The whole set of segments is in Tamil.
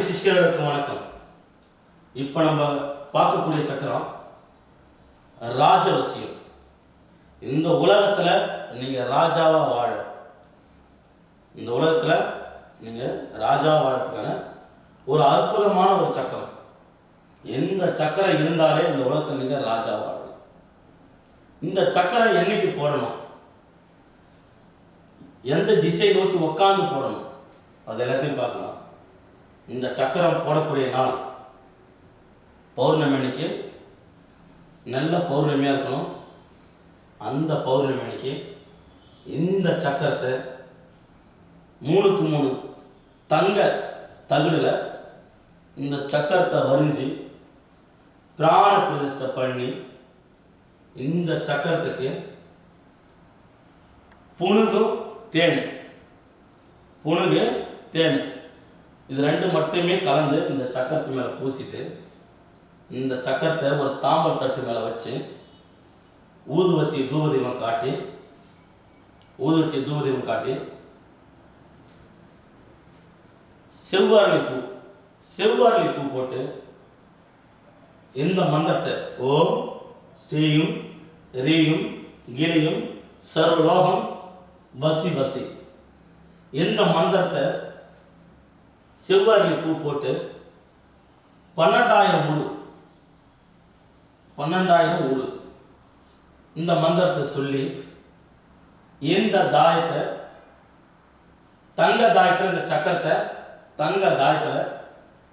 சிஷ்யர்களுக்கு வணக்கம். இப்போ நம்ம பார்க்கக்கூடிய சக்கரம் ராஜவசியம். இந்த உலகத்தில் நீங்கள் ராஜாவாக வாழ, இந்த உலகத்தில் நீங்கள் ராஜாவாக வாழறதுக்கான ஒரு அற்புதமான ஒரு சக்கரம். எந்த சக்கரம் இருந்தாலே இந்த உலகத்தில் நீங்கள் ராஜாவாக வாழலாம். இந்த சக்கரம் என்னைக்கு போடணும், எந்த திசை நோக்கி உட்காந்து போடணும், அது எல்லாத்தையும் பார்க்கலாம். இந்த சக்கரம் போடக்கூடிய நாள் பௌர்ணமி அன்னைக்கு, நல்ல பௌர்ணமியாக இருக்கணும். அந்த பௌர்ணமி அன்னைக்கு இந்த சக்கரத்தை 3க்கு 3 தங்க தகுடில் இந்த சக்கரத்தை வரிஞ்சு பிராண பிரதிஷ்டை பண்ணி, இந்த சக்கரத்துக்கு புணுகு தேன் இது 2 மட்டுமே கலந்து இந்த சக்கரத்து மேலே பூசிட்டு, இந்த சக்கரத்தை ஒரு தாம்பல் தட்டு மேலே வச்சு ஊதுவத்தி தூபதீபம் காட்டி செவ்வாழை பூ போட்டு இந்த மந்திரத்தை ஓம் ஸ்ரீயும் ரீயும் கிளியும் சர்வலோகம் வசி வசி, இந்த மந்திரத்தை செவ்வாழை பூ போட்டு 12,000 ஊடு இந்த மந்திரத்தை சொல்லி, இந்த தாயத்தை தங்க தாயத்தில், இந்த சக்கரத்தை தங்க தாயத்தில்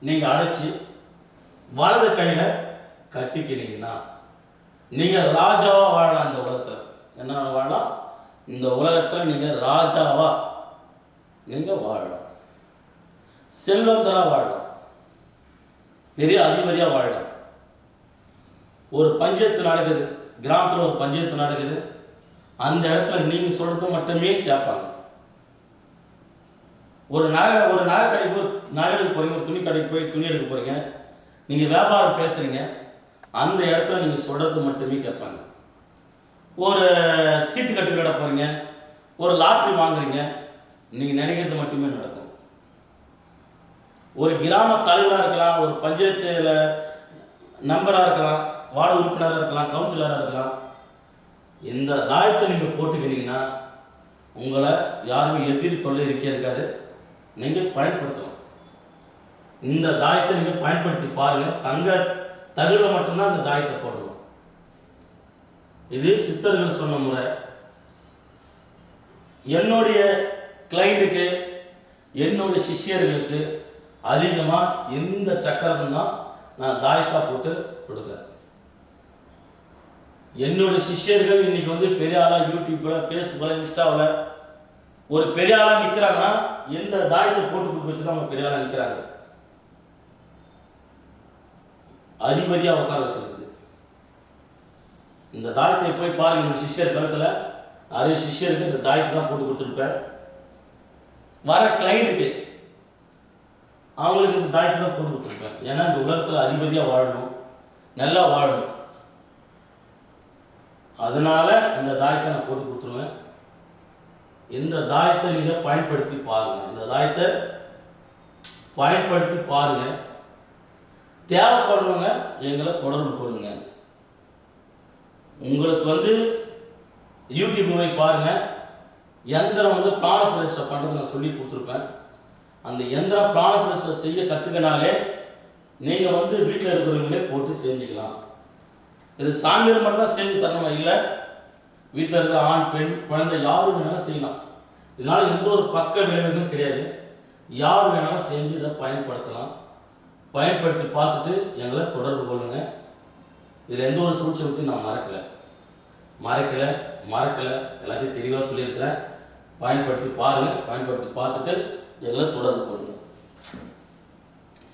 நீங்கள் அடைச்சி வலது கையில் கட்டிக்கிறீங்கன்னா நீங்கள் ராஜாவாக வாழலாம். இந்த உலகத்தில் என்ன வாழலாம், இந்த உலகத்தில் நீங்கள் ராஜாவாக நீங்கள் வாழலாம், செல்வந்தராக வாழலாம், பெரிய அதிபதியாக வாழலாம். ஒரு பஞ்சாயத்து நடக்குது, கிராமத்தில் ஒரு பஞ்சாயத்து நடக்குது, அந்த இடத்துல நீங்கள் சொல்கிறது மட்டுமே கேட்பாங்க. ஒரு நகை கடைக்கு போகிறீங்க, ஒரு துணி கடைக்கு போய் துணி எடுக்க போகிறீங்க, நீங்கள் வியாபாரம் பேசுகிறீங்க, அந்த இடத்துல நீங்கள் சொல்கிறது மட்டுமே கேட்பாங்க. ஒரு சீட்டு கட்டு விட போகிறீங்க, ஒரு லாட்ரி வாங்குறீங்க, நீங்கள் நினைக்கிறது மட்டுமே நடக்கும். ஒரு கிராம தலைவராக இருக்கலாம், ஒரு பஞ்சாயத்தில் நம்பராக இருக்கலாம், வார்டு உறுப்பினராக இருக்கலாம், கவுன்சிலராக இருக்கலாம். இந்த தாயத்தை நீங்கள் போட்டுக்கிறீங்கன்னா உங்களை யாருமே எதிரி தொல்லை இருக்காது. நீங்கள் பயன்படுத்தலாம். இந்த தாயத்தை நீங்கள் பயன்படுத்தி பாருங்கள். தங்க தகுதியில் மட்டும்தான் இந்த தாயத்தை போடணும். இது சித்தர்கள் சொன்ன முறை. என்னுடைய கிளைண்ட்டுக்கு, என்னுடைய சிஷ்யர்களுக்கு அதிகமாக இந்த சக்கரம் தான் நான் தாயத்தா போட்டு கொடுக்குறேன். என்னுடைய சிஷ்யர்கள் இன்னைக்கு பெரிய ஆளாக யூடியூப்பில், ஃபேஸ்புக்கில், இன்ஸ்டாவில் ஒரு பெரிய ஆளாக நிற்கிறாங்கன்னா எந்த தாயத்தை போட்டு கொடுக்க வச்சு தான் அவங்க பெரிய ஆளாக நிற்கிறாங்க. அதிபதியாக உட்கார வச்சிருக்குது. இந்த தாயத்தை போய் பாருங்க. என்னோட சிஷ்யர் கழுத்தில் நிறைய சிஷ்யருக்கு இந்த தாயத்தை தான் போட்டு கொடுத்துருப்பேன். வர கிளைண்ட்டுக்கு அவங்களுக்கு இந்த தாயத்தை தான் போட்டு கொடுத்துருப்பேன். ஏன்னா இந்த உலகத்தில் அதிபதியாக வாழணும், நல்லா வாழணும். அதனால இந்த தாயத்தை நான் போட்டு கொடுத்துருவேன். இந்த தாயத்தை நீங்கள் பயன்படுத்தி பாருங்கள். இந்த தாயத்தை பயன்படுத்தி பாருங்கள். தேவைப்படுறவங்க எங்களை தொடர்பு கொள்ளுங்க. உங்களுக்கு யூடியூப் போய் பாருங்கள். எந்திரம் பிராண பிரதிஷ்டை பண்ணுறது நான் சொல்லி கொடுத்துருப்பேன். அந்த எந்திரம் பிராண பிரதிஷ்டை செய்ய கற்றுக்கினாலே நீங்கள் வீட்டில் இருக்கிறவங்களே போட்டு செஞ்சுக்கலாம். இது சாமியார் மட்டும் தான் செஞ்சு தரணுமா? இல்லை, வீட்டில் இருக்கிற ஆண், பெண், குழந்தை யாரும் வேணாலும் செய்யலாம். இதனால் எந்த ஒரு பக்க விளைவுகளும் கிடையாது. யார் வேணாலும் செஞ்சு இதை பயன்படுத்தலாம். பயன்படுத்தி பார்த்துட்டு எங்களை தொடர்பு கொள்ளுங்க. இதில் எந்த ஒரு சூழ்ச்சியத்தையும் நான் மறக்கலை எல்லாத்தையும் தெளிவாக சொல்லியிருக்கிறேன். பயன்படுத்தி பாருங்கள். பயன்படுத்தி பார்த்துட்டு எங்களை தொடர்பு கொள்ளுங்கள்.